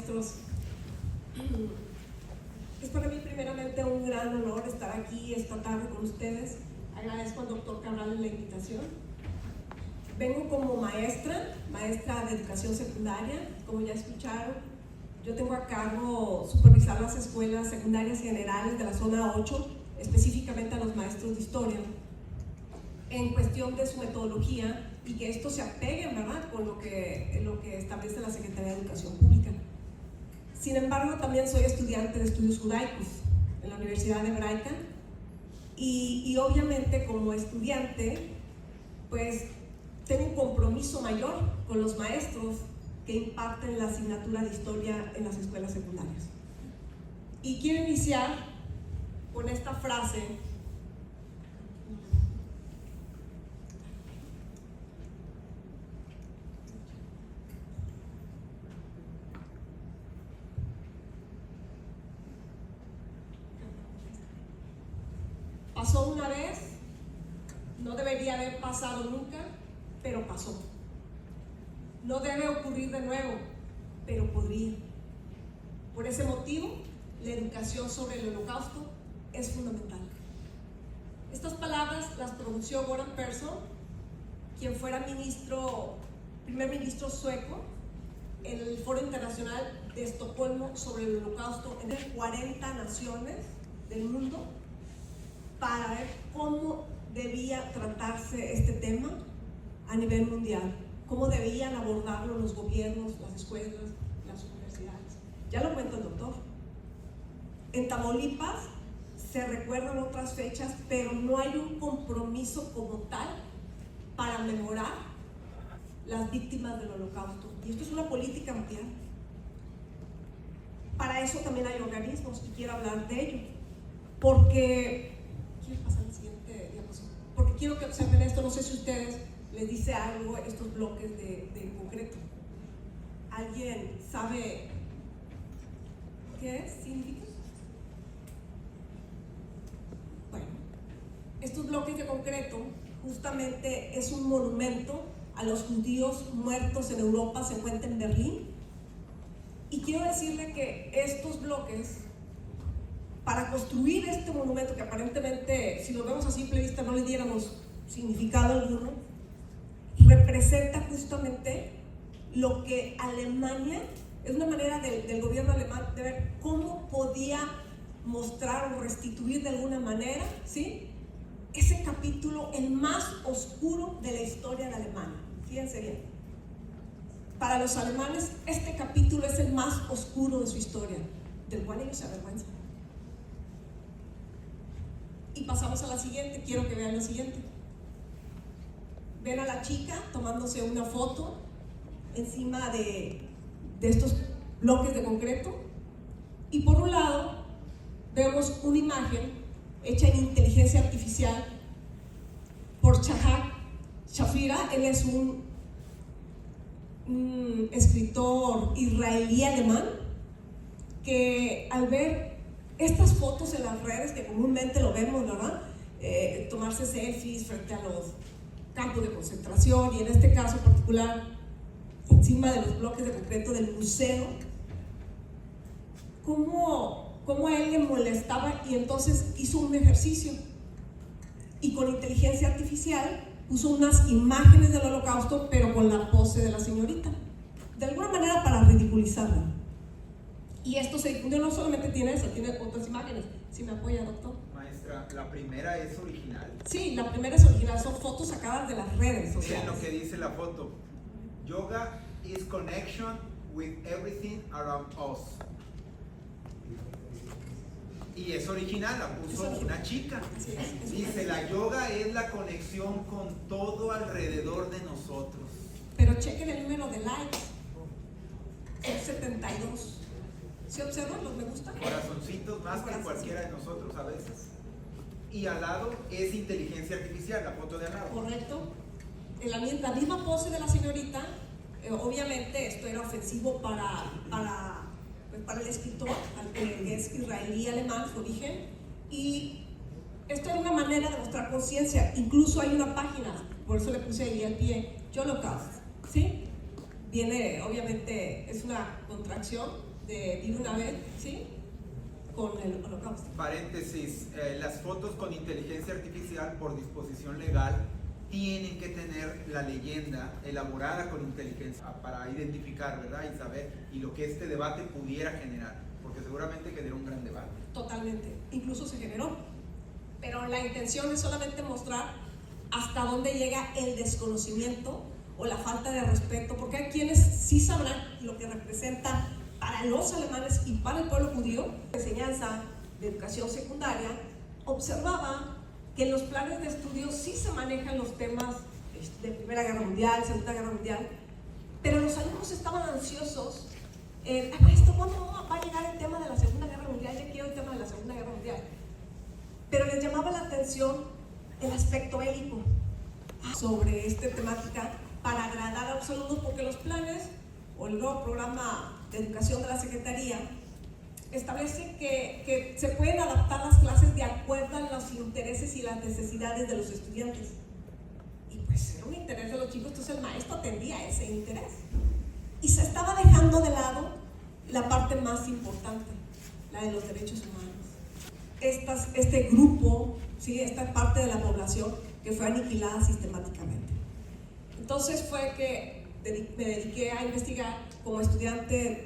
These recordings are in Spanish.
maestros. Es para mí primeramente un gran honor estar aquí esta tarde con ustedes. Agradezco al doctor Cabral la invitación. Vengo como maestra de educación secundaria. Como ya escucharon, yo tengo a cargo supervisar las escuelas secundarias generales de la zona 8, específicamente a los maestros de historia, en cuestión de su metodología y que esto se apegue, ¿verdad?, con lo que establece la Secretaría de Educación Pública. Sin embargo, también soy estudiante de estudios judaicos en la Universidad Hebraica y obviamente como estudiante, pues tengo un compromiso mayor con los maestros que imparten la asignatura de historia en las escuelas secundarias. Y quiero iniciar con esta frase. Pasó una vez, no debería haber pasado nunca, pero pasó. No debe ocurrir de nuevo, pero podría. Por ese motivo, la educación sobre el Holocausto es fundamental. Estas palabras las pronunció Göran Persson, quien fuera primer ministro sueco en el Foro Internacional de Estocolmo sobre el Holocausto en 40 naciones del mundo, para ver cómo debía tratarse este tema a nivel mundial, cómo debían abordarlo los gobiernos, las escuelas, las universidades. Ya lo cuenta el doctor. En Tamaulipas se recuerdan otras fechas, pero no hay un compromiso como tal para memorar las víctimas del Holocausto. Y esto es una política mundial. Para eso también hay organismos, y quiero hablar de ello. Porque quiero que observen esto. No sé si ustedes les dice algo estos bloques de concreto. ¿Alguien sabe qué significa? Bueno, estos bloques de concreto justamente es un monumento a los judíos muertos en Europa, se encuentra en Berlín. Y quiero decirle que estos bloques, para construir este monumento, que aparentemente, si lo vemos a simple vista, no le diéramos significado alguno, representa justamente lo que Alemania, es una manera del gobierno alemán de ver cómo podía mostrar o restituir de alguna manera, ¿sí?, ese capítulo, el más oscuro de la historia de Alemania. Fíjense bien, para los alemanes este capítulo es el más oscuro de su historia, del cual ellos se avergüenzan. Y pasamos a la siguiente. Quiero que vean la siguiente. Ven a la chica tomándose una foto encima de estos bloques de concreto, y por un lado vemos una imagen hecha en inteligencia artificial por Shahar Shafira. Él es un escritor israelí alemán que, al ver estas fotos en las redes, que comúnmente lo vemos, ¿verdad?, tomarse selfies frente a los campos de concentración, y en este caso particular encima de los bloques de concreto del museo, cómo a él le molestaba, y entonces hizo un ejercicio y con inteligencia artificial puso unas imágenes del Holocausto, pero con la pose de la señorita, de alguna manera para ridiculizarla. Y esto se difundió, no solamente tiene eso, tiene otras imágenes. ¿Sí me apoya, doctor? Maestra, ¿la primera es original? Sí, la primera es original, son fotos sacadas de las redes sociales. Miren lo que dice la foto. Yoga is connection with everything around us. Y es original, la puso una chica. Sí, es dice, la yoga es la conexión con todo alrededor de nosotros. Pero chequen el número de likes. Es 72. ¿Sí observan los me gusta? Corazoncitos más que cualquiera de nosotros a veces. Y al lado es inteligencia artificial, la foto de al lado. Correcto. En la misma pose de la señorita. Obviamente esto era ofensivo para el escritor, que es israelí alemán, su origen, y esto era una manera de mostrar conciencia. Incluso hay una página, por eso le puse ahí al pie, Holocaust, ¿sí? Viene, obviamente, es una contracción de una vez, ¿sí? Con el Holocausto. Paréntesis, las fotos con inteligencia artificial por disposición legal tienen que tener la leyenda elaborada con inteligencia para identificar, ¿verdad? Y saber, y lo que este debate pudiera generar, porque seguramente generó un gran debate. Totalmente, incluso se generó. Pero la intención es solamente mostrar hasta dónde llega el desconocimiento o la falta de respeto, porque hay quienes sí sabrán lo que representa para los alemanes y para el pueblo judío. La enseñanza de educación secundaria observaba que en los planes de estudio sí se manejan los temas de Primera Guerra Mundial, Segunda Guerra Mundial, pero los alumnos estaban ansiosos. Maestro, ¿cuándo va a llegar el tema de la Segunda Guerra Mundial? Ya quiero el tema de la Segunda Guerra Mundial. Pero les llamaba la atención el aspecto bélico sobre esta temática para agradar a los alumnos, porque los planes o el nuevo programa de educación de la Secretaría establece que se pueden adaptar las clases de acuerdo a los intereses y las necesidades de los estudiantes. Y pues era un interés de los chicos, entonces el maestro atendía ese interés. Y se estaba dejando de lado la parte más importante, la de los derechos humanos. Este grupo, ¿sí? Esta parte de la población que fue aniquilada sistemáticamente. Entonces fue que me dediqué a investigar como estudiante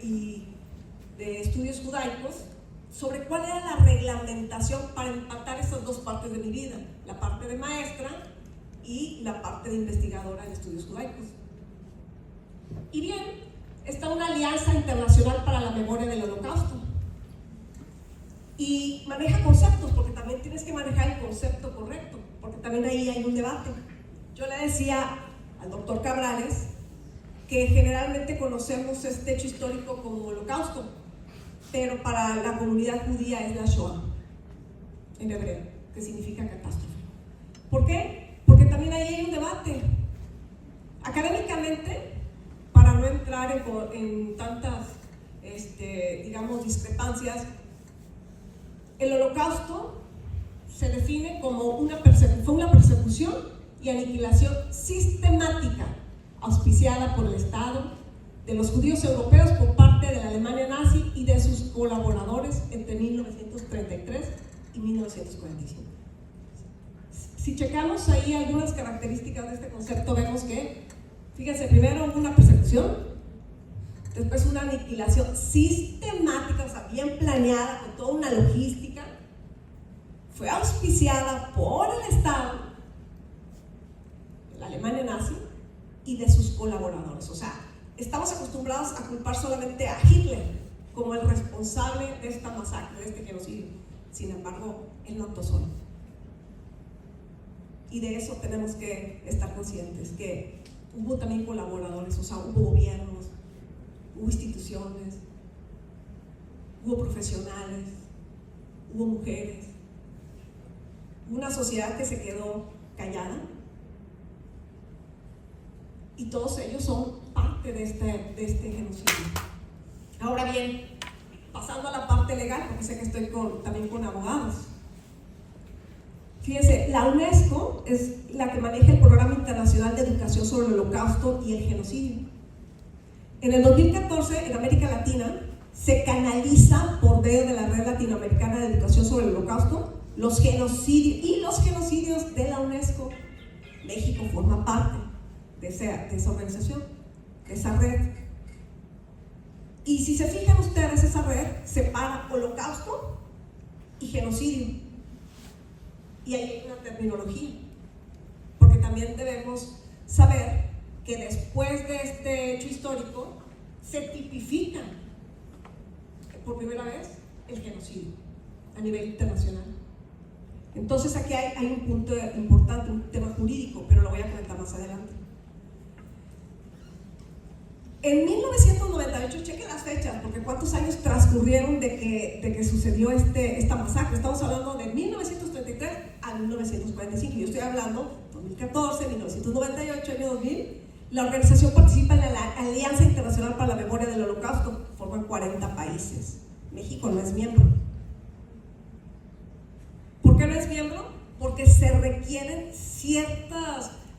de estudios judaicos sobre cuál era la reglamentación para empatar esas dos partes de mi vida, la parte de maestra y la parte de investigadora en estudios judaicos. Y bien, está una alianza internacional para la memoria del Holocausto y maneja conceptos, porque también tienes que manejar el concepto correcto, porque también ahí hay un debate. Yo le decía al doctor Cabrales que generalmente conocemos este hecho histórico como Holocausto, pero para la comunidad judía es la Shoah, en hebreo, que significa catástrofe. ¿Por qué? Porque también ahí hay un debate. Académicamente, para no entrar en tantas, digamos, discrepancias, el Holocausto se define como fue una persecución y aniquilación sistemática auspiciada por el Estado de los judíos europeos por parte de la Alemania nazi y de sus colaboradores entre 1933 y 1945. Si checamos ahí algunas características de este concepto, vemos que, fíjense, primero hubo una persecución, después una aniquilación sistemática, o sea, bien planeada, con toda una logística, fue auspiciada por el Estado, la Alemania nazi y de sus colaboradores. O sea, estamos acostumbrados a culpar solamente a Hitler como el responsable de esta masacre, de este genocidio. Sin embargo, él no actuó solo. Y de eso tenemos que estar conscientes, que hubo también colaboradores, o sea, hubo gobiernos, hubo instituciones, hubo profesionales, hubo mujeres, hubo una sociedad que se quedó callada, y todos ellos son parte de este genocidio. Ahora bien, pasando a la parte legal, porque sé que estoy también con abogados. Fíjense, la UNESCO es la que maneja el Programa Internacional de Educación sobre el Holocausto y el Genocidio. En el 2014, en América Latina, se canaliza por medio de la Red Latinoamericana de Educación sobre el Holocausto los genocidios de la UNESCO. México forma parte de esa organización, de esa red. Y si se fijan ustedes, esa red separa holocausto y genocidio. Y ahí hay una terminología, porque también debemos saber que después de este hecho histórico se tipifica por primera vez el genocidio a nivel internacional. Entonces aquí hay un punto importante, un tema jurídico, pero lo voy a comentar más adelante. En 1998, chequen las fechas, porque cuántos años transcurrieron de que sucedió esta masacre. Estamos hablando de 1933 a 1945. Yo estoy hablando 2014, 1998, año 2000. La organización participa en la Alianza Internacional para la Memoria del Holocausto. Forman 40 países. México no es miembro. ¿Por qué no es miembro? Porque se requieren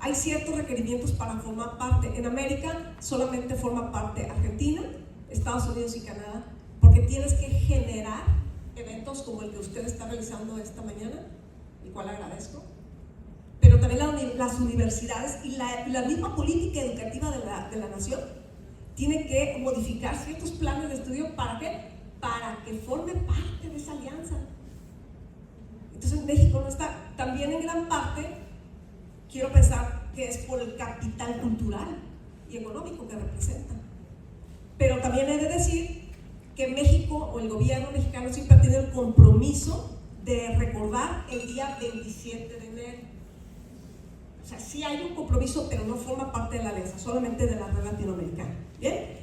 hay ciertos requerimientos para formar parte. En América solamente forma parte Argentina, Estados Unidos y Canadá. porque tienes que generar eventos como el que usted está realizando esta mañana, el cual agradezco, pero también las universidades y la misma política educativa de la nación tiene que modificar ciertos planes de estudio. ¿Para qué? Para que forme parte de esa alianza. Entonces México no está, también en gran parte, quiero pensar que es por el capital cultural y económico que representa. Pero también he de decir que México o el gobierno mexicano siempre ha tenido el compromiso de recordar el día 27 de enero. O sea, sí hay un compromiso, pero no forma parte de la alianza, solamente de la red latinoamericana. ¿Bien?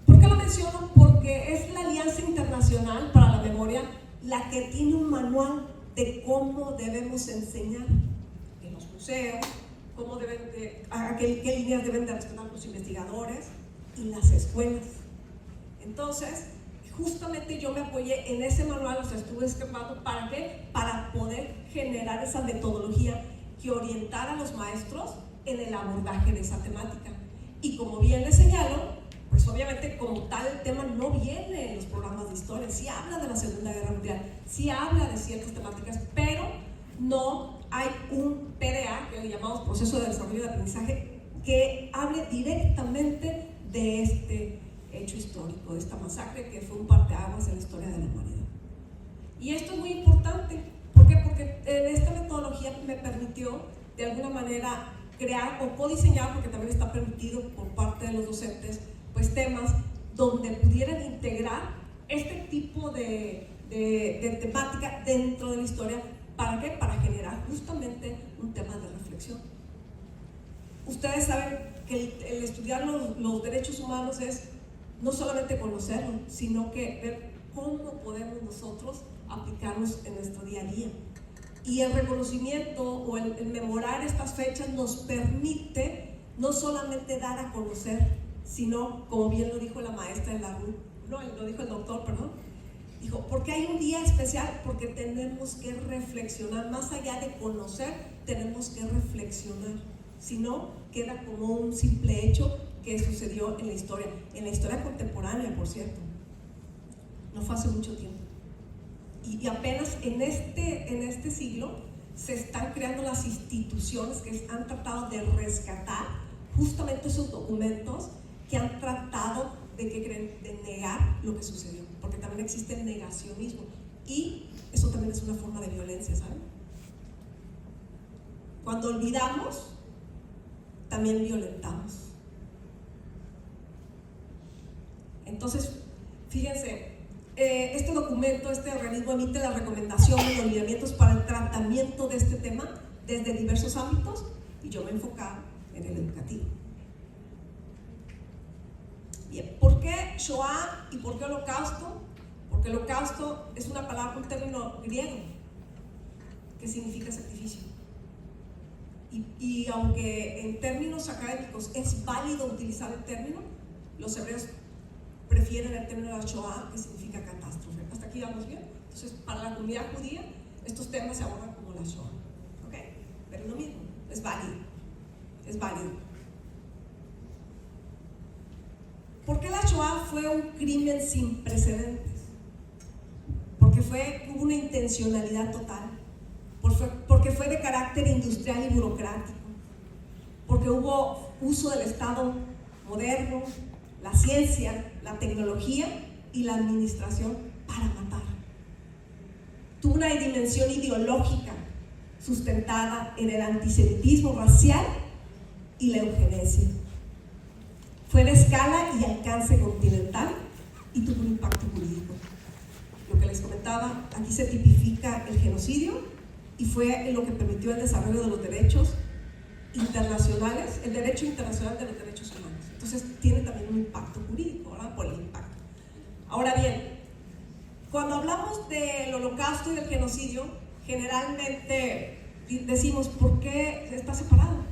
¿Por qué lo menciono? Porque es la Alianza Internacional para la Memoria la que tiene un manual de cómo debemos enseñar en los museos, cómo qué líneas deben de respetar los investigadores y las escuelas. Entonces, justamente yo me apoyé en ese manual, o sea, estuve escapando. ¿Para qué? Para poder generar esa metodología que orientara a los maestros en el abordaje de esa temática. Y como bien les señalo, pues obviamente como tal el tema no viene en los programas de historia. Sí habla de la Segunda Guerra Mundial, sí habla de ciertas temáticas, pero no hay un PDA, que le llamamos Proceso de Desarrollo de Aprendizaje, que hable directamente de este hecho histórico, de esta masacre que fue un parteaguas en la historia de la humanidad. Y esto es muy importante. ¿Por qué? Porque esta metodología me permitió de alguna manera crear o codiseñar, porque también está permitido por parte de los docentes, pues temas donde pudieran integrar este tipo de temática dentro de la historia. ¿Para qué? Para generar justamente un tema de reflexión. Ustedes saben que el estudiar los derechos humanos es no solamente conocerlo, sino que ver cómo podemos nosotros aplicarlos en nuestro día a día. Y el reconocimiento o el memorar estas fechas nos permite no solamente dar a conocer, sino, como bien lo dijo la maestra de la RU, no, lo dijo el doctor, perdón, dijo, porque hay un día especial, porque tenemos que reflexionar, más allá de conocer, tenemos que reflexionar, si no, queda como un simple hecho que sucedió en la historia contemporánea, por cierto, no fue hace mucho tiempo. Y apenas en este siglo se están creando las instituciones que han tratado de rescatar justamente esos documentos que han tratado de negar lo que sucedió, porque también existe el negacionismo y eso también es una forma de violencia, ¿saben? Cuando olvidamos, también violentamos. Entonces, fíjense, este documento, este organismo emite las recomendaciones, los lineamientos para el tratamiento de este tema desde diversos ámbitos y yo me he enfocado en el educativo. Bien, ¿por qué Shoah y por qué Holocausto? Porque Holocausto es una palabra, un término griego que significa sacrificio. Y aunque en términos académicos es válido utilizar el término, los hebreos prefieren el término de Shoah, que significa catástrofe. ¿Hasta aquí vamos bien? Entonces, para la comunidad judía, estos temas se abordan como la Shoah. ¿Ok? Pero es lo mismo, es válido. Es válido. ¿Por qué la Shoah fue un crimen sin precedentes? Porque hubo una intencionalidad total. Porque fue de carácter industrial y burocrático. Porque hubo uso del Estado moderno, la ciencia, la tecnología y la administración para matar. Tuvo una dimensión ideológica sustentada en el antisemitismo racial y la eugenesia. Fue de escala y alcance continental y tuvo un impacto jurídico. Lo que les comentaba, aquí se tipifica el genocidio y fue lo que permitió el desarrollo de los derechos internacionales, el derecho internacional de los derechos humanos. Entonces tiene también un impacto jurídico, ¿verdad? Por el impacto. Ahora bien, cuando hablamos del holocausto y del genocidio, generalmente decimos, ¿por qué está separado?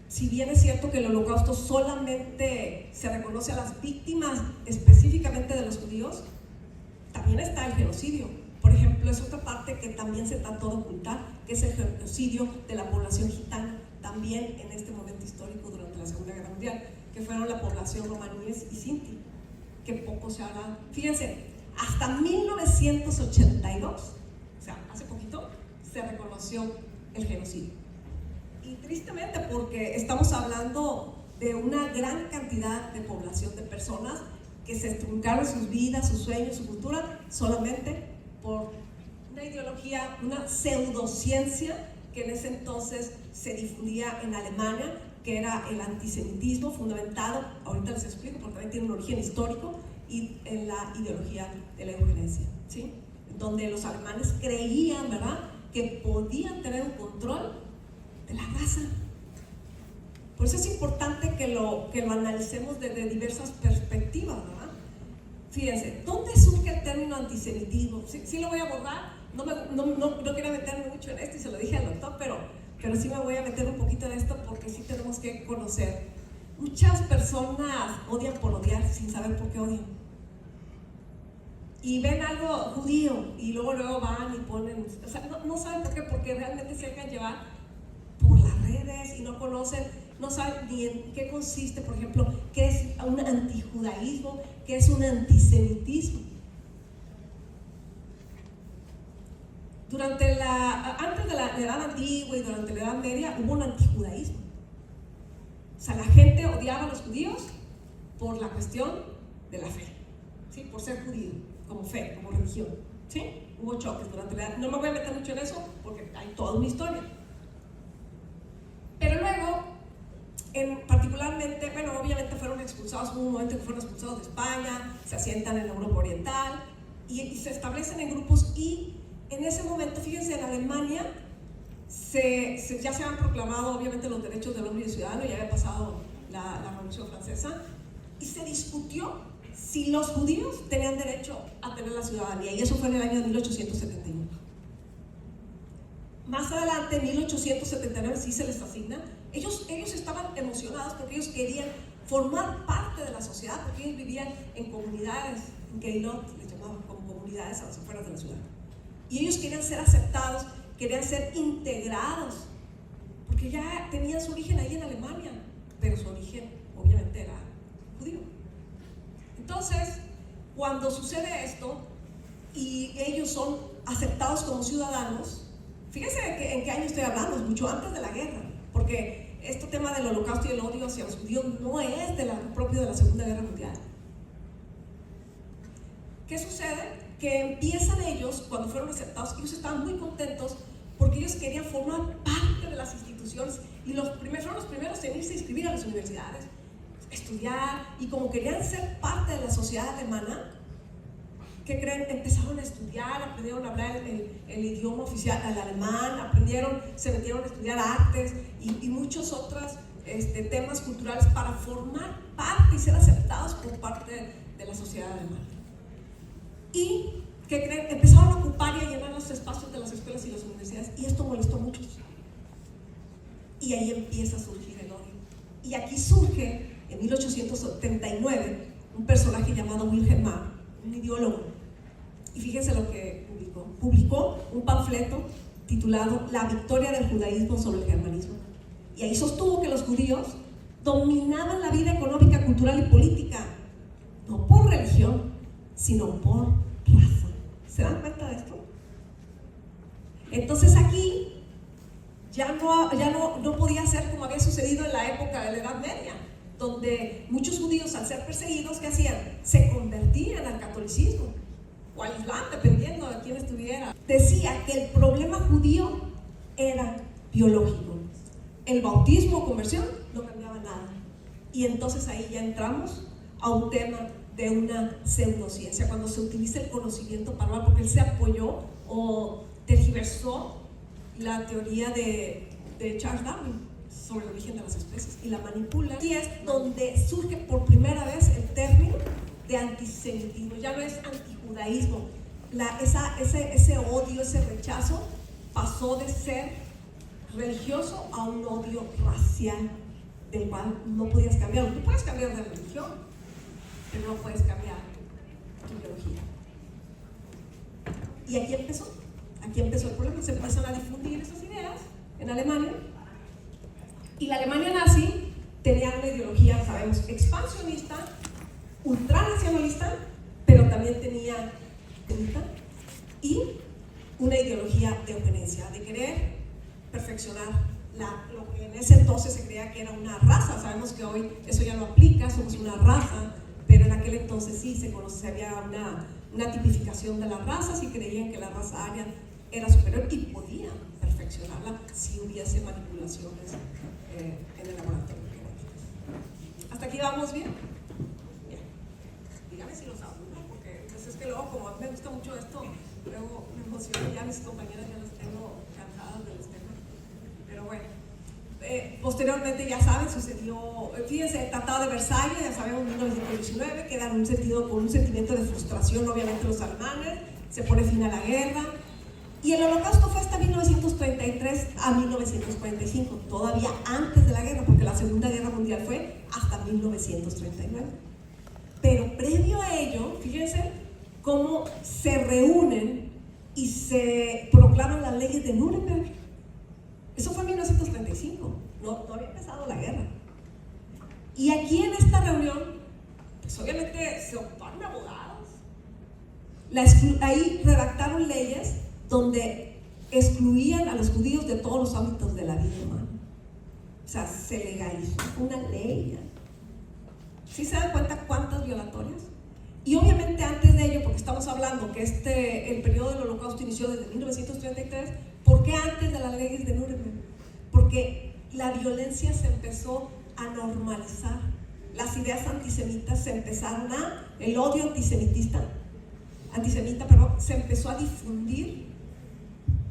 Si bien es cierto que el holocausto solamente se reconoce a las víctimas específicamente de los judíos, también está el genocidio. Por ejemplo, es otra parte que también se trató de ocultar, que es el genocidio de la población gitana, también en este momento histórico durante la Segunda Guerra Mundial, que fueron la población romaníes y sinti, que poco se habla. Fíjense, hasta 1982, o sea, hace poquito, se reconoció el genocidio. Y tristemente, porque estamos hablando de una gran cantidad de población de personas que se truncaron sus vidas, sus sueños, su cultura, solamente por una ideología, una pseudociencia que en ese entonces se difundía en Alemania, que era el antisemitismo fundamentado, ahorita les explico porque también tiene un origen histórico, y en la ideología de la eugenesia, ¿sí? Donde los alemanes creían, ¿verdad?, que podían tener un control de la raza. Por eso es importante que lo analicemos desde diversas perspectivas, ¿verdad? Fíjense, ¿dónde surge el término antisemitismo? Sí lo voy a abordar, no quería meterme mucho en esto y se lo dije al doctor, pero sí me voy a meter un poquito en esto porque sí tenemos que conocer. Muchas personas odian por odiar sin saber por qué odian. Y ven algo judío y luego van y ponen, o sea, no saben por qué, porque realmente se dejan llevar por las redes y no conocen, no saben ni en qué consiste, por ejemplo, qué es un antijudaísmo, qué es un antisemitismo. Antes de la Edad Antigua y durante la Edad Media hubo un antijudaísmo. O sea, la gente odiaba a los judíos por la cuestión de la fe, ¿sí? Por ser judío, como fe, como religión, ¿sí? Hubo choques durante la Edad. No me voy a meter mucho en eso porque hay toda una historia. Pero luego, particularmente, bueno, obviamente fueron expulsados, hubo un momento que fueron expulsados de España, se asientan en Europa Oriental y se establecen en grupos, y en ese momento, fíjense, en Alemania ya se han proclamado obviamente los derechos del hombre y del ciudadano, ya había pasado la Revolución Francesa, y se discutió si los judíos tenían derecho a tener la ciudadanía, y eso fue en el año 1871. Más adelante, en 1879, sí se les asigna. Ellos estaban emocionados porque ellos querían formar parte de la sociedad, porque ellos vivían en comunidades, en Geilot, les llamaban como comunidades a las afueras de la ciudad. Y ellos querían ser aceptados, querían ser integrados, porque ya tenían su origen ahí en Alemania, pero su origen obviamente era judío. Entonces, cuando sucede esto y ellos son aceptados como ciudadanos, fíjense en qué año estoy hablando, es mucho antes de la guerra, porque este tema del holocausto y el odio hacia los judíos no es propio de la Segunda Guerra Mundial. ¿Qué sucede? Que empiezan ellos, cuando fueron aceptados, ellos estaban muy contentos porque ellos querían formar parte de las instituciones, y fueron los primeros en irse a inscribir a las universidades, estudiar, y como querían ser parte de la sociedad alemana, ¿qué creen? Empezaron a estudiar, aprendieron a hablar el idioma oficial, el alemán, se metieron a estudiar artes y muchos otros temas culturales para formar parte y ser aceptados por parte de la sociedad alemana. Y, ¿qué creen? Empezaron a ocupar y a llenar los espacios de las escuelas y las universidades, y esto molestó a muchos. Y ahí empieza a surgir el odio. Y aquí surge, en 1879, un personaje llamado Wilhelm Marr, un ideólogo. Y fíjense lo que publicó. Publicó un panfleto titulado La victoria del judaísmo sobre el germanismo. Y ahí sostuvo que los judíos dominaban la vida económica, cultural y política, no por religión, sino por raza. ¿Se dan cuenta de esto? Entonces aquí ya no podía ser como había sucedido en la época de la Edad Media, donde muchos judíos, al ser perseguidos, ¿qué hacían? Se convertían al catolicismo o al islam, dependiendo de quién estuviera. Decía que el problema judío era biológico. El bautismo o conversión no cambiaba nada. Y entonces ahí ya entramos a un tema de una pseudociencia, cuando se utiliza el conocimiento paranormal, porque él se apoyó o tergiversó la teoría de Charles Darwin sobre el origen de las especies y la manipula. Y es donde surge por primera vez el término de antisemitismo. Ya no es antijudaísmo. Ese odio, ese rechazo pasó de ser religioso a un odio racial, del cual no podías cambiar. Tú puedes cambiar de religión, pero no puedes cambiar tu ideología. Y aquí empezó el problema. Se empezaron a difundir esas ideas en Alemania, y la Alemania nazi tenía una ideología, sabemos, expansionista, ultranacionalista, pero también tenía tinta y una ideología de eugenesia, de querer perfeccionar lo que en ese entonces se creía que era una raza. Sabemos que hoy eso ya no aplica, somos una raza, pero en aquel entonces sí se conocía una tipificación de las razas y creían que la raza aria era superior y podía perfeccionarla si hubiese manipulaciones en el laboratorio. ¿Hasta aquí vamos bien? Bien. Dígame si los aburro, porque pues es que luego, como a mí me gusta mucho esto, luego me emociono, ya mis compañeras ya las tengo cansadas de los temas. Pero bueno, posteriormente ya saben, sucedió, fíjense, el Tratado de Versalles, ya sabemos, 1919, quedan con un sentimiento de frustración, obviamente, los alemanes, se pone fin a la guerra. Y el Holocausto fue hasta 1933 a 1945, todavía antes de la guerra, porque la Segunda Guerra Mundial fue hasta 1939. Pero previo a ello, fíjense cómo se reúnen y se proclaman las leyes de Nuremberg. Eso fue en 1935, no había empezado la guerra. Y aquí en esta reunión, pues obviamente se ocuparon abogados. Ahí redactaron leyes donde excluían a los judíos de todos los ámbitos de la vida humana. O sea, se legalizó una ley. ¿Sí se dan cuenta cuántas violatorias? Y obviamente antes de ello, porque estamos hablando que el periodo del Holocausto inició desde 1933, ¿por qué antes de las leyes de Nuremberg? Porque la violencia se empezó a normalizar. Las ideas antisemitas se empezaron el odio antisemita, se empezó a difundir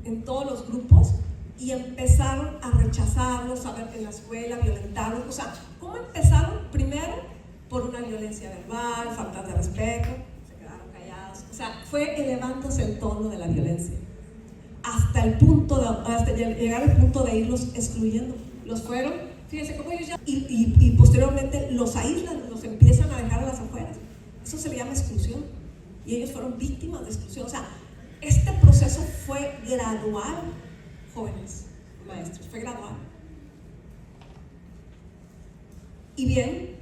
en todos los grupos y empezaron a rechazarlos, a ver en la escuela, violentarlos. O sea, ¿cómo empezaron? Primero, por una violencia verbal, falta de respeto, se quedaron callados. O sea, fue elevándose el tono de la violencia hasta llegar al punto de irlos excluyendo. Los fueron, fíjense cómo ellos ya, y posteriormente los aíslan, los empiezan a dejar a las afueras. Eso se le llama exclusión. Y ellos fueron víctimas de exclusión. O sea, este proceso fue gradual, jóvenes maestros, fue gradual. Y bien,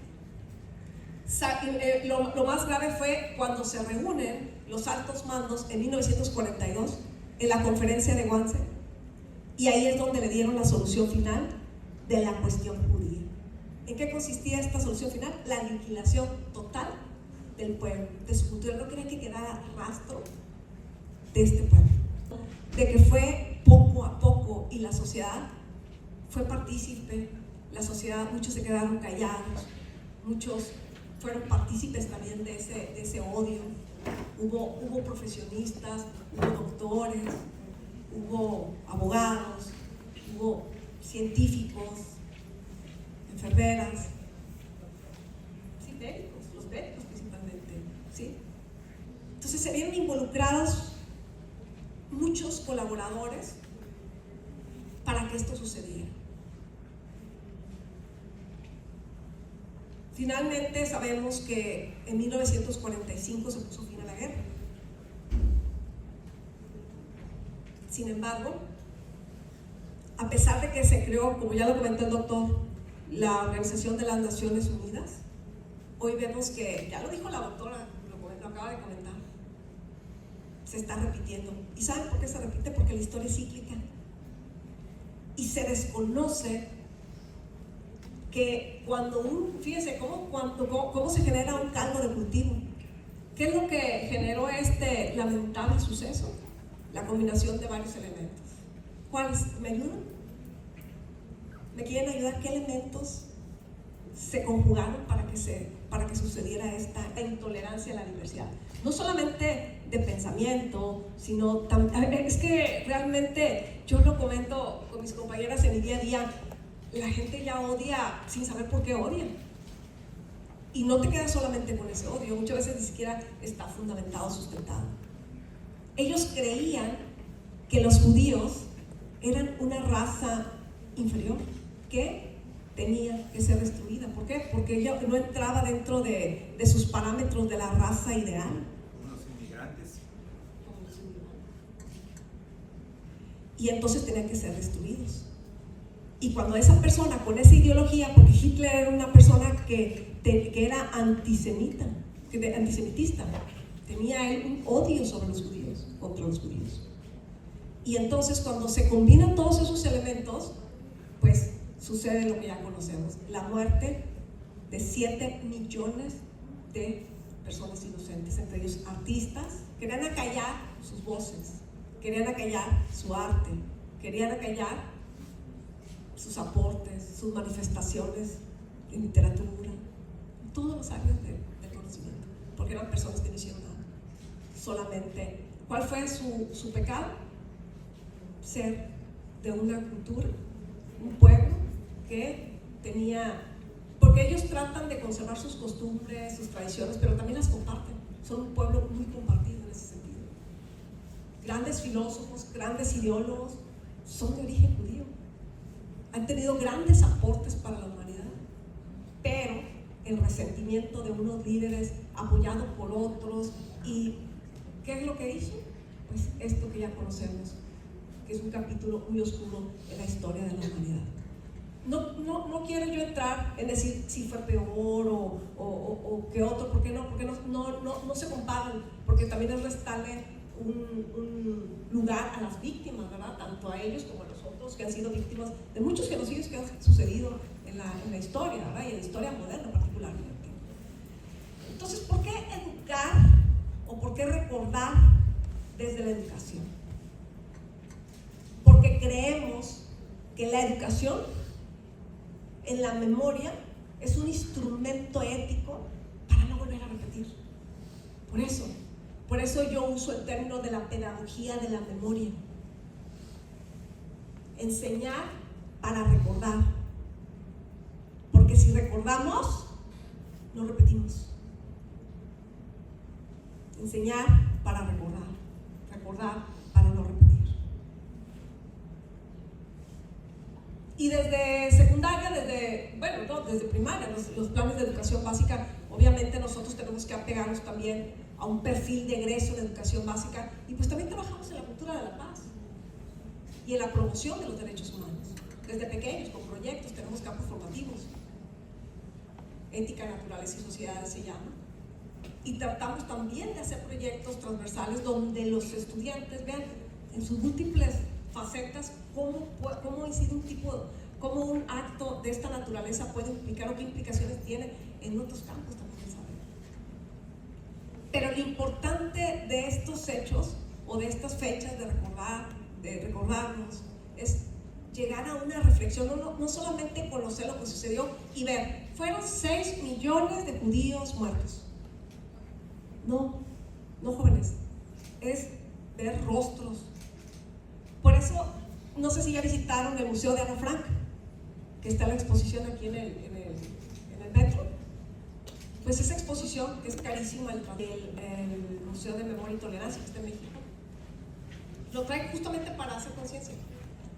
lo más grave fue cuando se reúnen los altos mandos en 1942 en la conferencia de Wannsee, y ahí es donde le dieron la solución final de la cuestión judía. ¿En qué consistía esta solución final? La aniquilación total del pueblo, de su cultura. No quería que quedara rastro de este pueblo, de que fue poco a poco, y la sociedad fue partícipe. La sociedad, muchos se quedaron callados, muchos fueron partícipes también de ese odio. Hubo profesionistas, hubo doctores, hubo abogados, hubo científicos, enfermeras, sí, médicos, los médicos principalmente, ¿sí? Entonces se vieron involucrados muchos colaboradores para que esto sucediera. Finalmente sabemos que en 1945 se puso fin a la guerra. Sin embargo, a pesar de que se creó, como ya lo comentó el doctor, la Organización de las Naciones Unidas, hoy vemos que, ya lo dijo la doctora, lo acaba de comentar, se está repitiendo. ¿Y saben por qué se repite? Porque la historia es cíclica y se desconoce que fíjense cómo se genera un caldo de cultivo. ¿Qué es lo que generó este lamentable suceso? La combinación de varios elementos. ¿Cuáles? ¿Me ayudan? ¿Me quieren ayudar? ¿Qué elementos se conjugaron para que sucediera esta intolerancia a la diversidad? No solamente de pensamiento, sino también, es que realmente yo lo comento con mis compañeras en mi día a día. La gente ya odia sin saber por qué odian. Y no te quedas solamente con ese odio, muchas veces ni siquiera está fundamentado, sustentado. Ellos creían que los judíos eran una raza inferior que tenía que ser destruida. ¿Por qué? Porque ella no entraba dentro de sus parámetros de la raza ideal. Como los inmigrantes. Y entonces tenían que ser destruidos. Y cuando esa persona con esa ideología, porque Hitler era una persona que era antisemita, antisemitista. Tenía él un odio sobre los judíos, contra los judíos. Y entonces cuando se combinan todos esos elementos, pues sucede lo que ya conocemos, la muerte de 7 millones de personas inocentes, entre ellos artistas. Querían acallar sus voces, querían acallar su arte, querían acallar sus aportes, sus manifestaciones en literatura, en todos los áreas del conocimiento, porque eran personas que no hicieron nada. Solamente, ¿cuál fue su pecado? Ser de una cultura, un pueblo que tenía, porque ellos tratan de conservar sus costumbres, sus tradiciones, pero también las comparten. Son un pueblo muy compartido en ese sentido. Grandes filósofos, grandes ideólogos son de origen judío. Han tenido grandes aportes para la humanidad, pero el resentimiento de unos líderes apoyados por otros. ¿Y qué es lo que hizo? Pues esto que ya conocemos, que es un capítulo muy oscuro en la historia de la humanidad. No quiero yo entrar en decir si fue peor o que otro, porque no se comparan, porque también es restarle un lugar a las víctimas, ¿verdad? Tanto a ellos como a nosotros, que han sido víctimas de muchos genocidios que han sucedido en la historia, ¿verdad? Y en la historia moderna particularmente. Entonces, ¿por qué educar o por qué recordar desde la educación? Porque creemos que la educación en la memoria es un instrumento ético para no volver a repetir. Por eso yo uso el término de la pedagogía de la memoria. Enseñar para recordar. Porque si recordamos, no repetimos. Enseñar para recordar. Recordar para no repetir. Y desde secundaria, desde primaria, los planes de educación básica, obviamente nosotros tenemos que apegarnos también a un perfil de egreso de educación básica, y pues también trabajamos en la cultura de la paz y en la promoción de los derechos humanos. Desde pequeños, con proyectos, tenemos campos formativos, ética, naturaleza y sociedades se llama, y tratamos también de hacer proyectos transversales donde los estudiantes vean en sus múltiples facetas cómo incide cómo un acto de esta naturaleza puede implicar o qué implicaciones tiene en otros campos también del saber. Pero lo importante de estos hechos o de estas fechas de recordarnos es llegar a una reflexión, no solamente conocer lo que sucedió y ver, fueron 6 millones de judíos muertos. No jóvenes, es ver rostros. Por eso, no sé si ya visitaron el Museo de Ana Frank, que está en la exposición aquí en el metro. Pues esa exposición, que es carísima, el Museo de Memoria y Tolerancia, que está en México, lo trae justamente para hacer conciencia.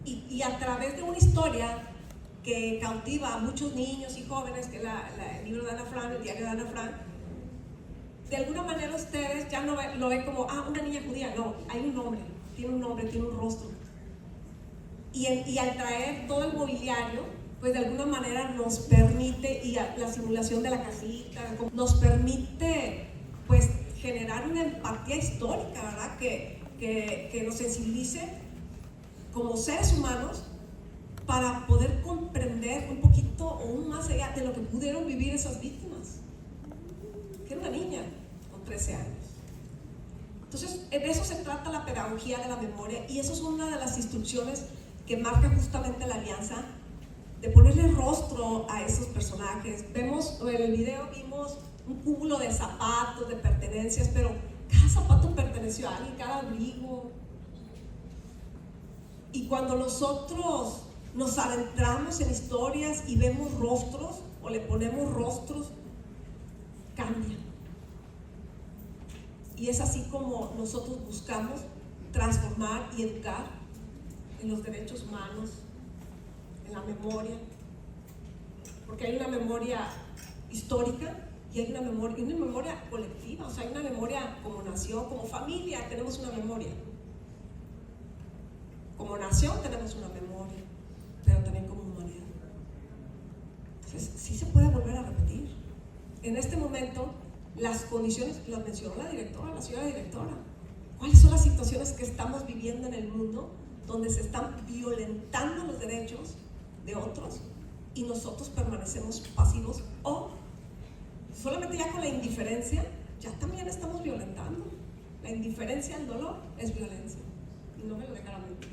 Y a través de una historia que cautiva a muchos niños y jóvenes, que es el libro de Ana Frank, el diario de Ana Frank, de alguna manera ustedes ya no lo ven como, una niña judía. No, hay un nombre, tiene un rostro. Y al traer todo el mobiliario, pues de alguna manera nos permite, y la simulación de la casita, nos permite pues generar una empatía histórica, ¿verdad? Que nos sensibilice como seres humanos para poder comprender un poquito o un más allá de lo que pudieron vivir esas víctimas, que era una niña con 13 años. Entonces, de eso se trata la pedagogía de la memoria, y eso es una de las instrucciones que marca justamente la alianza, de ponerle rostro a esos personajes. Vemos, en el video vimos un cúmulo de zapatos, de pertenencias, pero cada zapato perteneció a alguien, cada abrigo. Y cuando nosotros nos adentramos en historias y vemos rostros, o le ponemos rostros, cambian. Y es así como nosotros buscamos transformar y educar en los derechos humanos, en la memoria, porque hay una memoria histórica y hay una memoria colectiva, o sea, hay una memoria como nación, como familia, tenemos una memoria. Como nación tenemos una memoria, pero también como humanidad. Entonces, sí se puede volver a repetir. En este momento, las condiciones, las mencionó la directora, la señora directora. ¿Cuáles son las situaciones que estamos viviendo en el mundo donde se están violentando los derechos de otros y nosotros permanecemos pasivos? O solamente ya con la indiferencia, ya también estamos violentando. La indiferencia al dolor es violencia. Y no me lo dejarán mentir.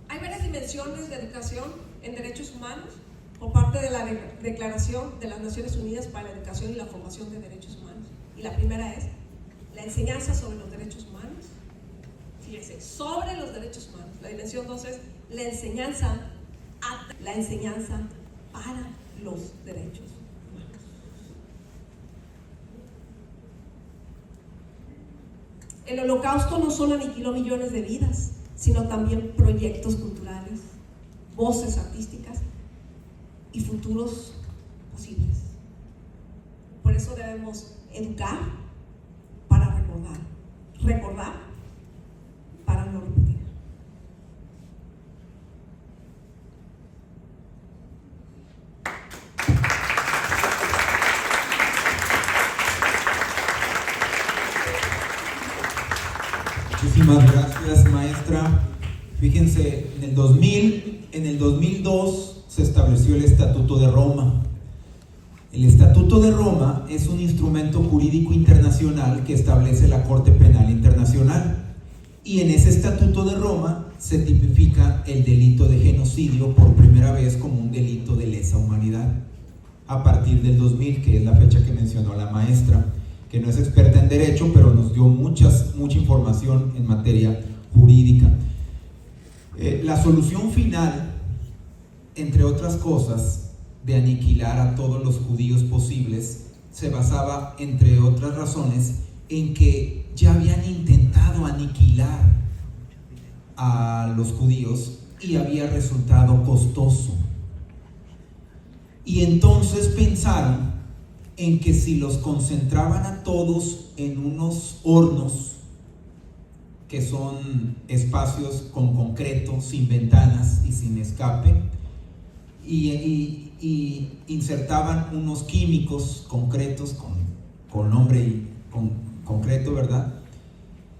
Hay varias dimensiones de educación en derechos humanos por parte de la Declaración de las Naciones Unidas para la Educación y la Formación de Derechos Humanos. Y la primera es la enseñanza sobre los derechos humanos. Fíjense, sobre los derechos humanos. La dimensión 2 es la enseñanza para los derechos humanos. El Holocausto no solo aniquiló millones de vidas, sino también proyectos culturales, voces artísticas y futuros posibles. Por eso debemos educar para recordar, recordar para no repetir. Muchísimas gracias, maestra. Fíjense, en el 2002 se estableció el Estatuto de Roma. El Estatuto de Roma es un instrumento jurídico internacional que establece la Corte Penal Internacional. Y en ese Estatuto de Roma se tipifica el delito de genocidio por primera vez como un delito de lesa humanidad, a partir del 2000, que es la fecha que mencionó la maestra, que no es experta en derecho, pero nos dio mucha información en materia jurídica. La solución final, entre otras cosas, de aniquilar a todos los judíos posibles, se basaba, entre otras razones, en que ya habían intentado aniquilar a los judíos y había resultado costoso. Y entonces pensaron en que si los concentraban a todos en unos hornos, que son espacios con concreto, sin ventanas y sin escape, y insertaban unos químicos concretos con nombre y con concreto, ¿verdad?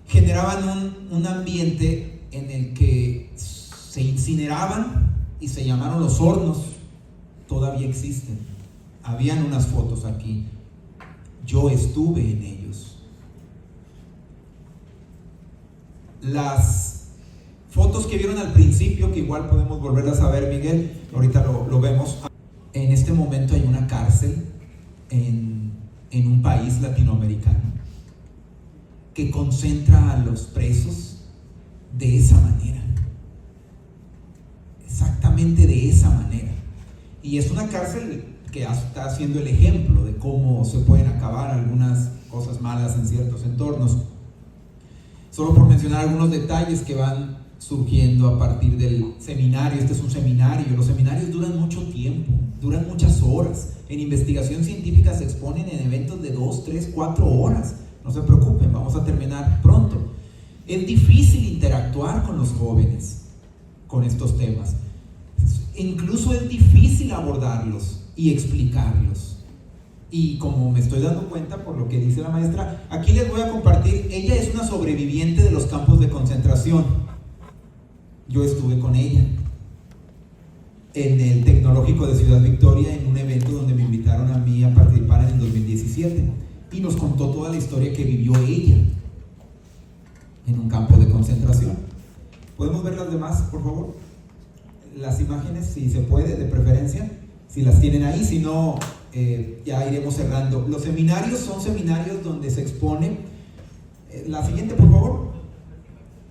Generaban un ambiente en el que se incineraban y se llamaron los hornos. Todavía existen. Habían unas fotos aquí. Yo estuve en ellos. Las fotos que vieron al principio, que igual podemos volverlas a ver, Miguel, ahorita lo vemos. En este momento hay una cárcel en un país latinoamericano que concentra a los presos de esa manera, exactamente de esa manera. Y es una cárcel que está siendo el ejemplo de cómo se pueden acabar algunas cosas malas en ciertos entornos. Solo por mencionar algunos detalles que van surgiendo a partir del seminario. Este es un seminario. Los seminarios duran mucho tiempo, duran muchas horas. En investigación científica se exponen en eventos de 2, 3, 4 horas. No se preocupen, vamos a terminar pronto. Es difícil interactuar con los jóvenes con estos temas. Incluso es difícil abordarlos y explicarlos. Y como me estoy dando cuenta por lo que dice la maestra, aquí les voy a compartir. Ella es una sobreviviente de los campos de concentración. Yo estuve con ella en el Tecnológico de Ciudad Victoria, en un evento donde me invitaron a mí a participar en el 2017, y nos contó toda la historia que vivió ella en un campo de concentración. ¿Podemos ver las demás, por favor? Las imágenes, si se puede, de preferencia, si las tienen ahí. Si no, ya iremos cerrando. Los seminarios son seminarios donde se expone. La siguiente, por favor.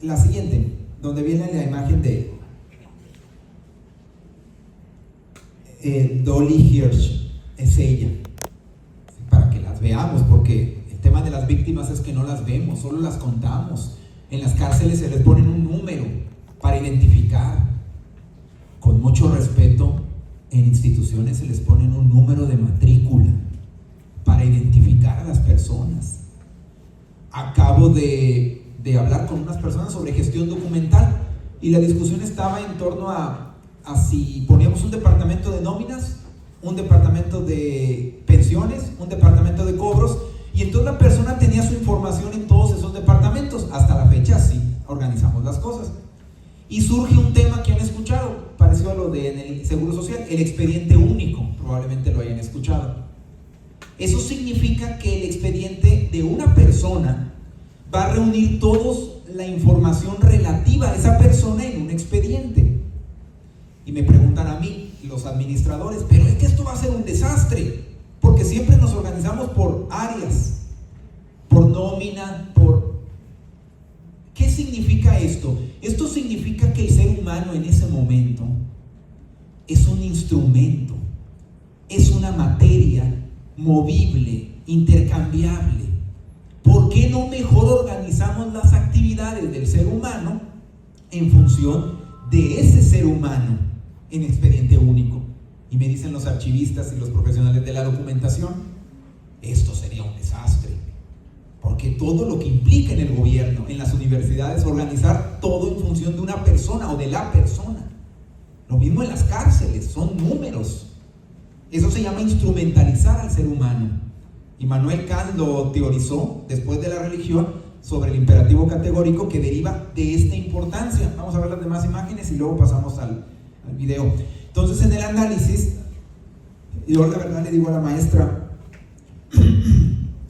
La siguiente, donde viene la imagen de Dolly Hirsch. Es ella, para que las veamos, porque el tema de las víctimas es que no las vemos, solo las contamos. En las cárceles se les ponen un número para identificar. Con mucho respeto, en instituciones se les ponen un número de matrícula para identificar a las personas. Acabo de hablar con unas personas sobre gestión documental. y la discusión estaba en torno a si poníamos un departamento de nóminas, un departamento de pensiones, un departamento de cobros, y entonces la persona tenía su información en todos esos departamentos. Hasta la fecha sí organizamos las cosas. Y surge un tema que han escuchado, parecido a lo del Seguro Social, el expediente único, probablemente lo hayan escuchado. Eso significa que el expediente de una persona va a reunir toda la información relativa a esa persona en un expediente. Y me preguntan a mí, los administradores, pero es que esto va a ser un desastre, porque siempre nos organizamos por áreas, por nómina, por... ¿Qué significa esto? Esto significa que el ser humano en ese momento es un instrumento, es una materia movible, intercambiable. ¿Por qué no mejor organizamos las actividades del ser humano en función de ese ser humano en expediente único? Y me dicen los archivistas y los profesionales de la documentación, esto sería un desastre, porque todo lo que implica en el gobierno, en las universidades, organizar todo en función de una persona o de la persona. Lo mismo en las cárceles, son números. Eso se llama instrumentalizar al ser humano. Immanuel Kant lo teorizó después de la religión sobre el imperativo categórico que deriva de esta importancia. Vamos a ver las demás imágenes y luego pasamos al video. Entonces, en el análisis, yo la verdad le digo a la maestra,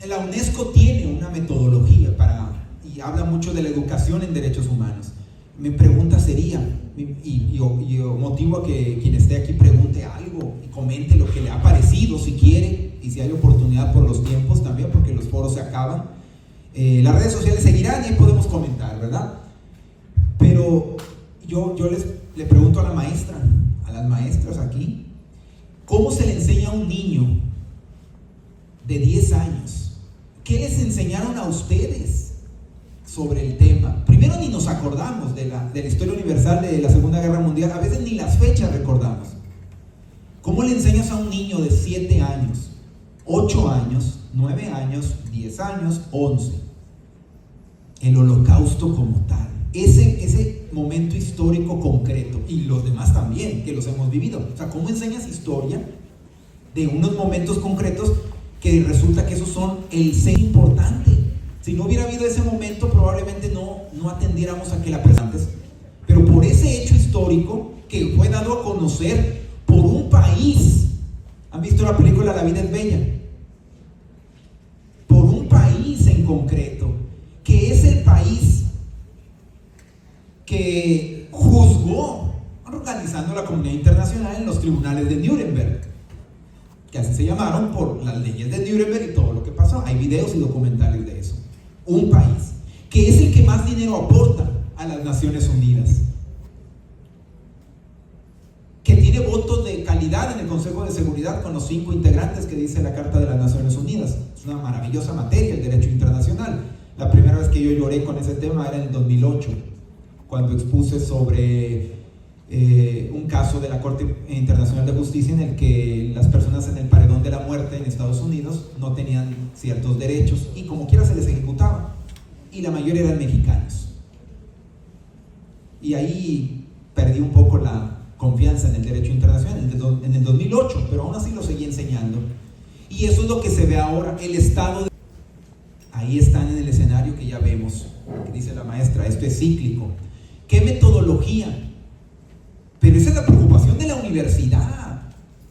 la UNESCO tiene una metodología y habla mucho de la educación en derechos humanos. Mi pregunta sería, y yo motivo a que quien esté aquí pregunte algo y comente lo que le ha parecido, si quiere, y si hay oportunidad por los tiempos también, porque los foros se acaban. Las redes sociales seguirán y ahí podemos comentar, ¿verdad? Pero yo le pregunto a la maestra, a las maestras aquí, ¿cómo se le enseña a un niño de 10 años? ¿Qué les enseñaron a ustedes sobre el tema? Primero, ni nos acordamos de la historia universal de la Segunda Guerra Mundial, a veces ni las fechas recordamos. ¿Cómo le enseñas a un niño de 7 años, 8 años, 9 años, 10 años, 11? El Holocausto como tal, ese momento histórico concreto, y los demás también, que los hemos vivido. O sea, ¿cómo enseñas historia de unos momentos concretos que resulta que esos son el ser importante? Si no hubiera habido ese momento, probablemente no atendiéramos a que la persona antes. Pero por ese hecho histórico que fue dado a conocer por un país, ¿han visto la película La vida es bella? Por un país en concreto, que es el país que juzgó, organizando la comunidad internacional en los tribunales de Nuremberg, que así se llamaron por las leyes de Nuremberg y todo lo que pasó. Hay videos y documentales de eso. Un país que es el que más dinero aporta a las Naciones Unidas, que tiene votos de calidad en el Consejo de Seguridad con los 5 integrantes que dice la Carta de las Naciones Unidas. Es una maravillosa materia, el derecho internacional. La primera vez que yo lloré con ese tema era en el 2008, cuando expuse sobre un caso de la Corte Internacional de Justicia en el que las personas en el paredón de la muerte en Estados Unidos no tenían ciertos derechos y como quiera se les ejecutaba, y la mayoría eran mexicanos. Y ahí perdí un poco la confianza en el derecho internacional en el 2008, pero aún así lo seguí enseñando. Y eso es lo que se ve ahora, el estado de... Ahí están en el escenario que ya vemos, que dice la maestra, esto es cíclico. ¿Qué metodología? Pero esa es la preocupación de la universidad.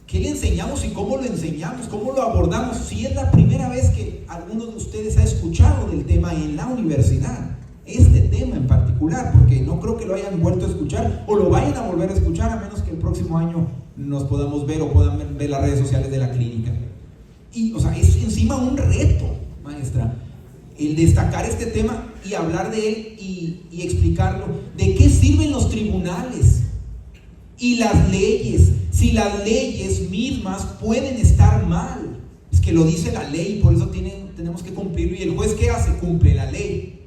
¿Qué le enseñamos y cómo lo enseñamos? ¿Cómo lo abordamos? Si es la primera vez que alguno de ustedes ha escuchado del tema en la universidad, este tema en particular, porque no creo que lo hayan vuelto a escuchar o lo vayan a volver a escuchar, a menos que el próximo año nos podamos ver o puedan ver las redes sociales de la clínica. Y, o sea, es encima un reto, maestra, el destacar este tema y hablar de él y explicarlo. ¿De qué sirven los tribunales y las leyes si las leyes mismas pueden estar mal? Es que lo dice la ley, por eso tenemos que cumplirlo. ¿Y el juez qué hace? Cumple la ley.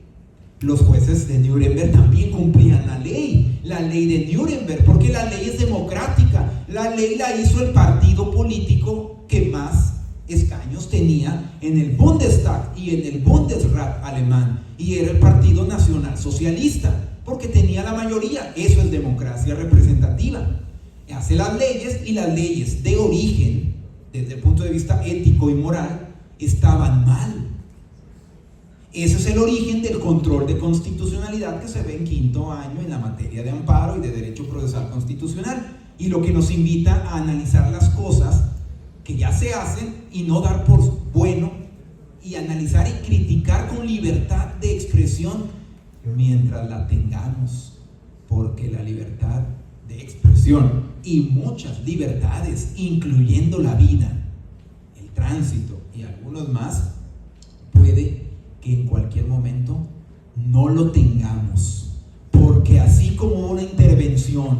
Los jueces de Nuremberg también cumplían la ley de Nuremberg, porque la ley es democrática. La ley la hizo el partido político que más escaños tenía en el Bundestag y en el Bundesrat alemán, y era el Partido Nacional Socialista. porque tenía la mayoría. Eso es democracia representativa. Hace las leyes, y las leyes de origen, desde el punto de vista ético y moral, estaban mal. Ese es el origen del control de constitucionalidad que se ve en quinto año en la materia de amparo y de derecho procesal constitucional, y lo que nos invita a analizar las cosas que ya se hacen y no dar por bueno, y analizar y criticar con libertad de expresión mientras la tengamos, porque la libertad de expresión y muchas libertades, incluyendo la vida, el tránsito y algunos más, puede que en cualquier momento no lo tengamos, porque así como una intervención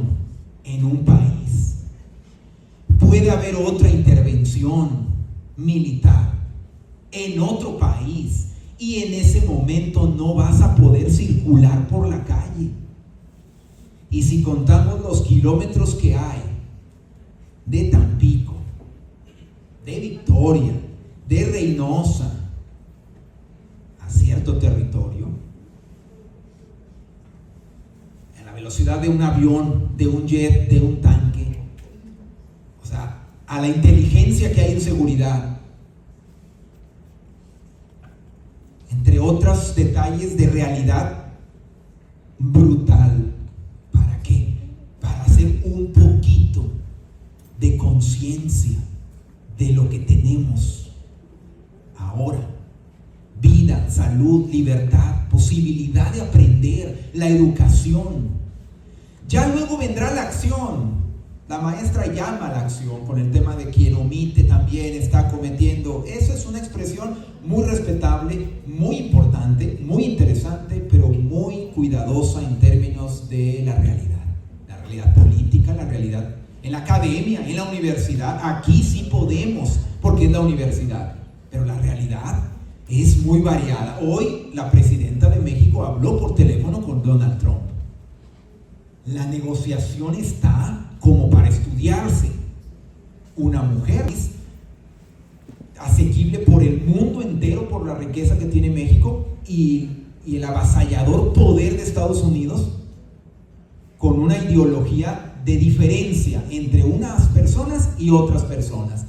en un país, puede haber otra intervención militar en otro país, y en ese momento no vas a poder circular por la calle. Y si contamos los kilómetros que hay de Tampico, de Victoria, de Reynosa a cierto territorio, en la velocidad de un avión, de un jet, de un tanque, o sea, a la inteligencia que hay en seguridad, entre otros detalles de realidad brutal. ¿Para qué? Para hacer un poquito de conciencia de lo que tenemos ahora: vida, salud, libertad, posibilidad de aprender, la educación. Ya luego vendrá la acción. La maestra llama a la acción con el tema de quien omite también está cometiendo. Eso es una expresión muy respetable, muy importante, muy interesante, pero muy cuidadosa en términos de la realidad política, la realidad en la academia, en la universidad. Aquí sí podemos, porque es la universidad, pero la realidad es muy variada. Hoy la presidenta de México habló por teléfono con Donald Trump. La negociación está como para estudiarse. Una mujer asequible por el mundo entero por la riqueza que tiene México y el avasallador poder de Estados Unidos, con una ideología de diferencia entre unas personas y otras personas.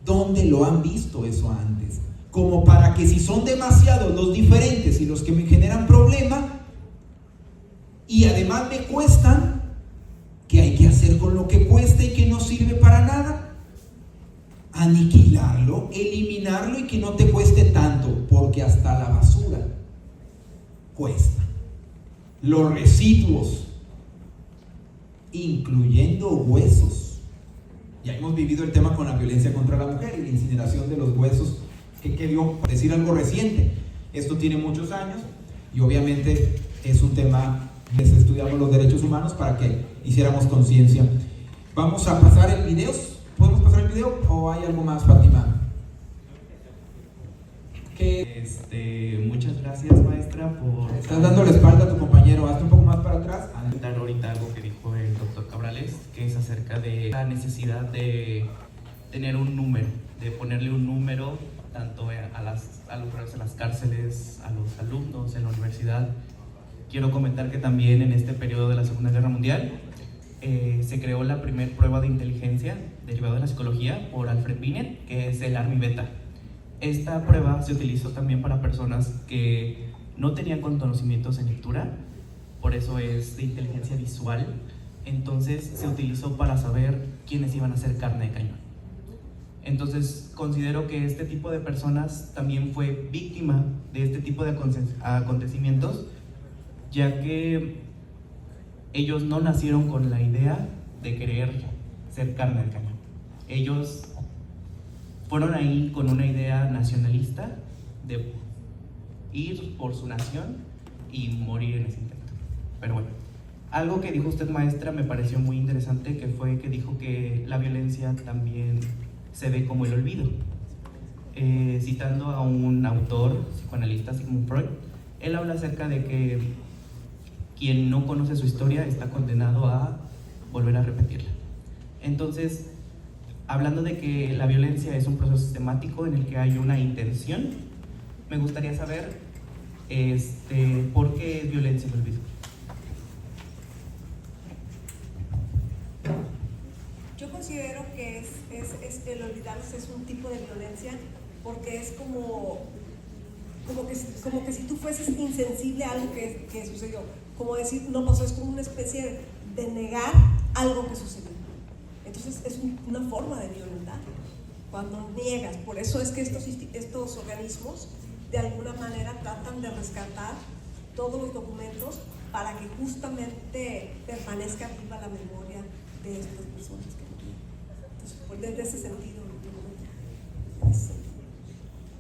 ¿Dónde lo han visto eso antes? Como para que si son demasiados los diferentes y los que me generan problema, y además me cuestan, ¿qué hay que hacer con lo que cuesta y que no sirve para nada? Aniquilarlo, eliminarlo y que no te cueste tanto, porque hasta la basura cuesta. Los residuos, incluyendo huesos. Ya hemos vivido el tema con la violencia contra la mujer y la incineración de los huesos, que querió decir algo reciente. Esto tiene muchos años y obviamente es un tema que estudiamos los derechos humanos para que hiciéramos conciencia. Vamos a pasar el video. ¿Podemos pasar el video o hay algo más, Fátima? Muchas gracias, maestra, por... Estás dando la espalda a tu compañero. Hazte un poco más para atrás. Comentar ahorita algo que dijo el doctor Cabrales, que es acerca de la necesidad de tener un número, de ponerle un número tanto a las cárceles, a los alumnos en la universidad. Quiero comentar que también en este periodo de la Segunda Guerra Mundial se creó la primera prueba de inteligencia derivada de la psicología por Alfred Binet, que es el Army Beta. Esta prueba se utilizó también para personas que no tenían conocimientos en lectura, por eso es de inteligencia visual. Entonces se utilizó para saber quiénes iban a ser carne de cañón. Entonces considero que este tipo de personas también fue víctima de este tipo de acontecimientos, ya que ellos no nacieron con la idea de querer ser carne del cañón. Ellos fueron ahí con una idea nacionalista de ir por su nación y morir en ese intento. Pero bueno, algo que dijo usted, maestra, me pareció muy interesante, que fue que dijo que la violencia también se ve como el olvido. Citando a un autor, psicoanalista, Sigmund Freud, él habla acerca de que quien no conoce su historia está condenado a volver a repetirla. Entonces, hablando de que la violencia es un proceso sistemático en el que hay una intención, me gustaría saber ¿por qué es violencia el olvido? el olvidarse es un tipo de violencia, porque es como que si tú fueses insensible a algo que sucedió, como decir no pasó, es como una especie de negar algo que sucedió. Entonces es una forma de violentar cuando niegas. Por eso es que estos organismos de alguna manera tratan de rescatar todos los documentos para que justamente permanezca viva la memoria de estas personas que murieron. Entonces, pues desde ese sentido,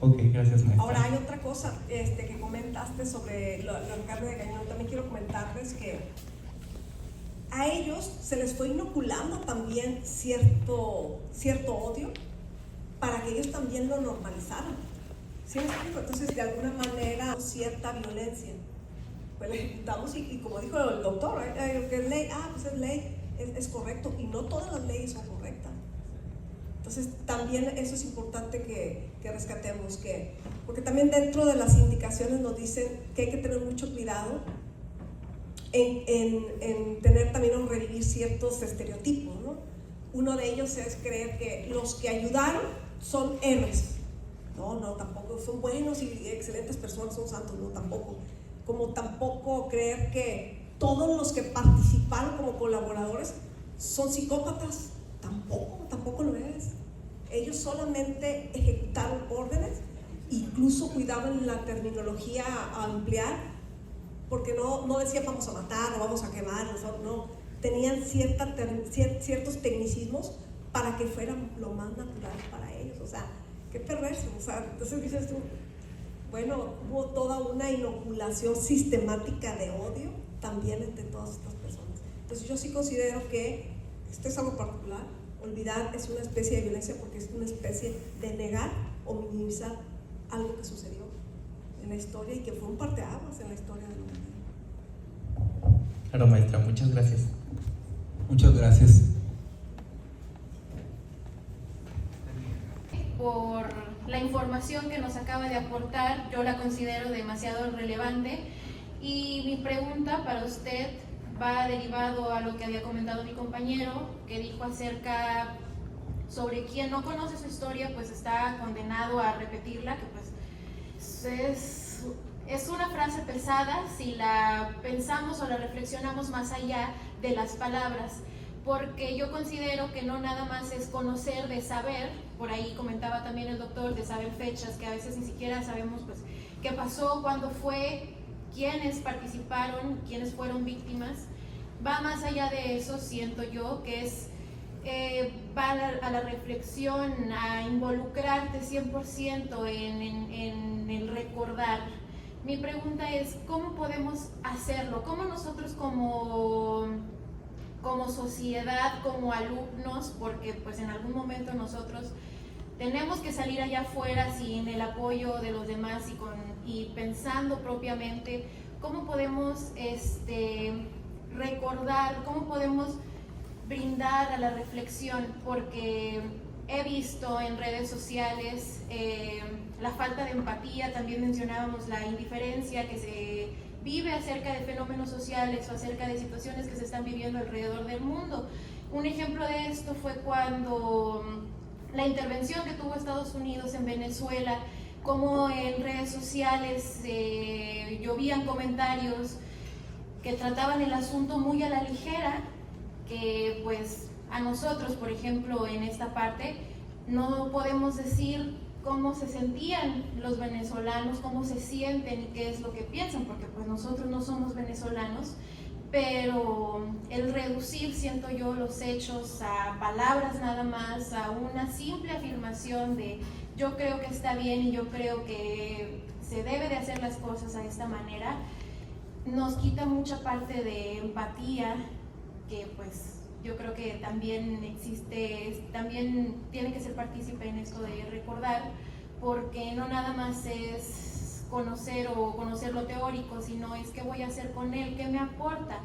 Ok, gracias, maestra. Ahora hay otra cosa que comentaste sobre la carne de cañón. También quiero comentarles que a ellos se les fue inoculando también cierto odio para que ellos también lo normalizaran. ¿Sí me explico? Entonces, de alguna manera, cierta violencia. Pues la ejecutamos y como dijo el doctor, que es ley, pues es ley, es correcto, y no todas las leyes son correctas. Entonces también eso es importante que rescatemos, porque también dentro de las indicaciones nos dicen que hay que tener mucho cuidado en tener también o revivir ciertos estereotipos, ¿no? Uno de ellos es creer que los que ayudaron son héroes. No, tampoco son buenos y excelentes personas, son santos, no, tampoco. Como tampoco creer que todos los que participaron como colaboradores son psicópatas, tampoco lo es. Ellos solamente ejecutaron órdenes, incluso cuidaban la terminología a ampliar, porque no decían vamos a matar o vamos a quemar, no, tenían ciertos tecnicismos para que fuera lo más natural para ellos. O sea, qué perverso. O sea, entonces dices tú, bueno, hubo toda una inoculación sistemática de odio también entre todas estas personas. Entonces yo sí considero que esto es algo particular. Olvidar es una especie de violencia porque es una especie de negar o minimizar algo que sucedió en la historia y que fue un parteaguas en la historia de la humanidad. Claro, maestra, muchas gracias. Muchas gracias. Por la información que nos acaba de aportar, yo la considero demasiado relevante, y mi pregunta para usted va derivado a lo que había comentado mi compañero, que dijo acerca sobre quien no conoce su historia pues está condenado a repetirla, que pues es una frase pesada si la pensamos o la reflexionamos más allá de las palabras, porque yo considero que no nada más es conocer de saber. Por ahí comentaba también el doctor de saber fechas, que a veces ni siquiera sabemos pues qué pasó, cuándo fue, quiénes participaron, quiénes fueron víctimas. Va más allá de eso, siento yo, que es va a la reflexión, a involucrarte 100% en el recordar. Mi pregunta es, ¿cómo podemos hacerlo? ¿Cómo nosotros como sociedad, como alumnos, porque pues en algún momento nosotros tenemos que salir allá afuera sin el apoyo de los demás y pensando propiamente, cómo podemos recordar, cómo podemos brindar a la reflexión? Porque he visto en redes sociales la falta de empatía, también mencionábamos la indiferencia que se vive acerca de fenómenos sociales o acerca de situaciones que se están viviendo alrededor del mundo. Un ejemplo de esto fue cuando la intervención que tuvo Estados Unidos en Venezuela, como en redes sociales llovían comentarios que trataban el asunto muy a la ligera, que pues a nosotros, por ejemplo, en esta parte, no podemos decir cómo se sentían los venezolanos, cómo se sienten y qué es lo que piensan, porque pues nosotros no somos venezolanos, pero el reducir, siento yo, los hechos a palabras nada más, a una simple afirmación de yo creo que está bien y yo creo que se debe de hacer las cosas a esta manera, nos quita mucha parte de empatía, que pues yo creo que también existe, también tiene que ser partícipe en esto de recordar, porque no nada más es conocer o conocer lo teórico, sino es qué voy a hacer con él, qué me aporta.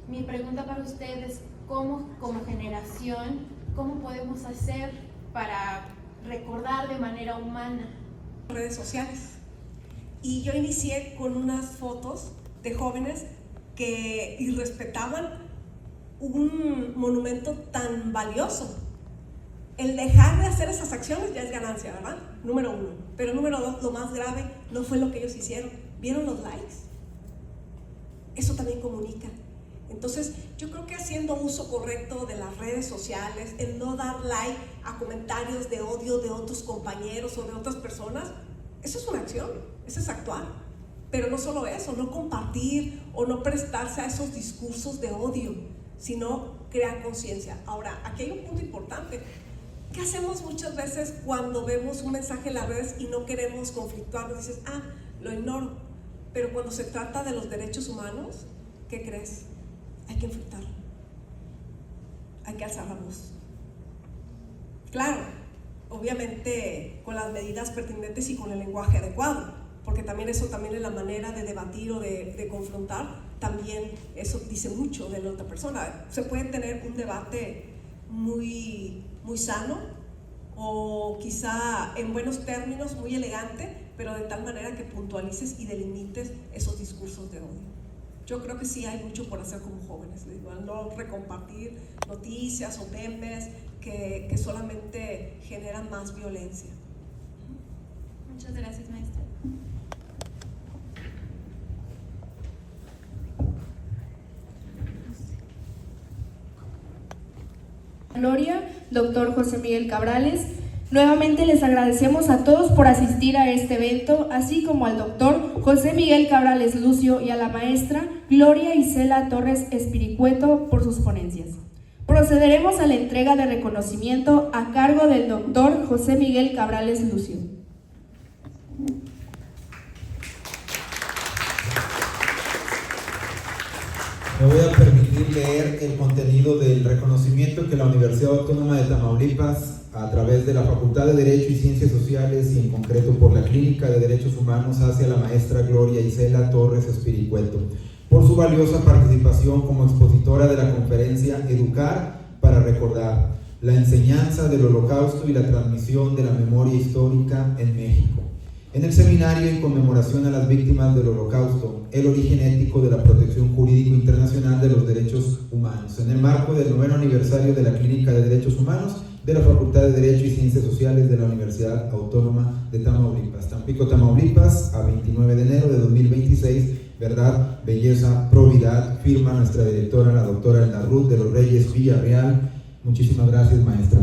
Mi pregunta para ustedes, ¿cómo como generación, cómo podemos hacer para recordar de manera humana? Redes sociales. Y yo inicié con unas fotos de jóvenes que irrespetaban un monumento tan valioso, El dejar de hacer esas acciones ya es ganancia, ¿verdad? Número 1. Pero número 2, lo más grave, no fue lo que ellos hicieron. ¿Vieron los likes? Eso también comunica. Entonces, yo creo que haciendo uso correcto de las redes sociales, el no dar like a comentarios de odio de otros compañeros o de otras personas, eso es una acción, eso es actuar. Pero no solo eso, no compartir o no prestarse a esos discursos de odio, sino crear conciencia. Ahora, aquí hay un punto importante. ¿Qué hacemos muchas veces cuando vemos un mensaje en las redes y no queremos conflictuar? Nos dices, lo ignoro. Pero cuando se trata de los derechos humanos, ¿qué crees? Hay que enfrentar. Hay que alzar la voz. Claro, obviamente con las medidas pertinentes y con el lenguaje adecuado, porque también eso también es la manera de debatir o de confrontar. También eso dice mucho de la otra persona. Se puede tener un debate muy sano o quizá en buenos términos, muy elegante, pero de tal manera que puntualices y delimites esos discursos de odio. Yo creo que sí hay mucho por hacer como jóvenes, igual no recompartir noticias o memes que solamente generan más violencia. Muchas gracias, maestra. Gloria, doctor José Miguel Cabrales. Nuevamente les agradecemos a todos por asistir a este evento, así como al doctor José Miguel Cabrales Lucio y a la maestra Gloria Isela Torres Espiricueto por sus ponencias. Procederemos a la entrega de reconocimiento a cargo del doctor José Miguel Cabrales Lucio. Me voy a permitir leer el contenido del reconocimiento que la Universidad Autónoma de Tamaulipas, a través de la Facultad de Derecho y Ciencias Sociales y en concreto por la Clínica de Derechos Humanos, hace a la maestra Gloria Isela Torres Espiricueto por su valiosa participación como expositora de la conferencia Educar para Recordar, la enseñanza del Holocausto y la transmisión de la memoria histórica en México. En el seminario en conmemoración a las víctimas del Holocausto, el origen ético de la protección jurídico internacional de los derechos humanos, en el marco del 9º aniversario de la Clínica de Derechos Humanos de la Facultad de Derecho y Ciencias Sociales de la Universidad Autónoma de Tamaulipas, Tampico, Tamaulipas, a 29 de enero de 2026, verdad, belleza, probidad, firma nuestra directora, la doctora Elda Ruth de los Reyes Villarreal. Muchísimas gracias, maestra.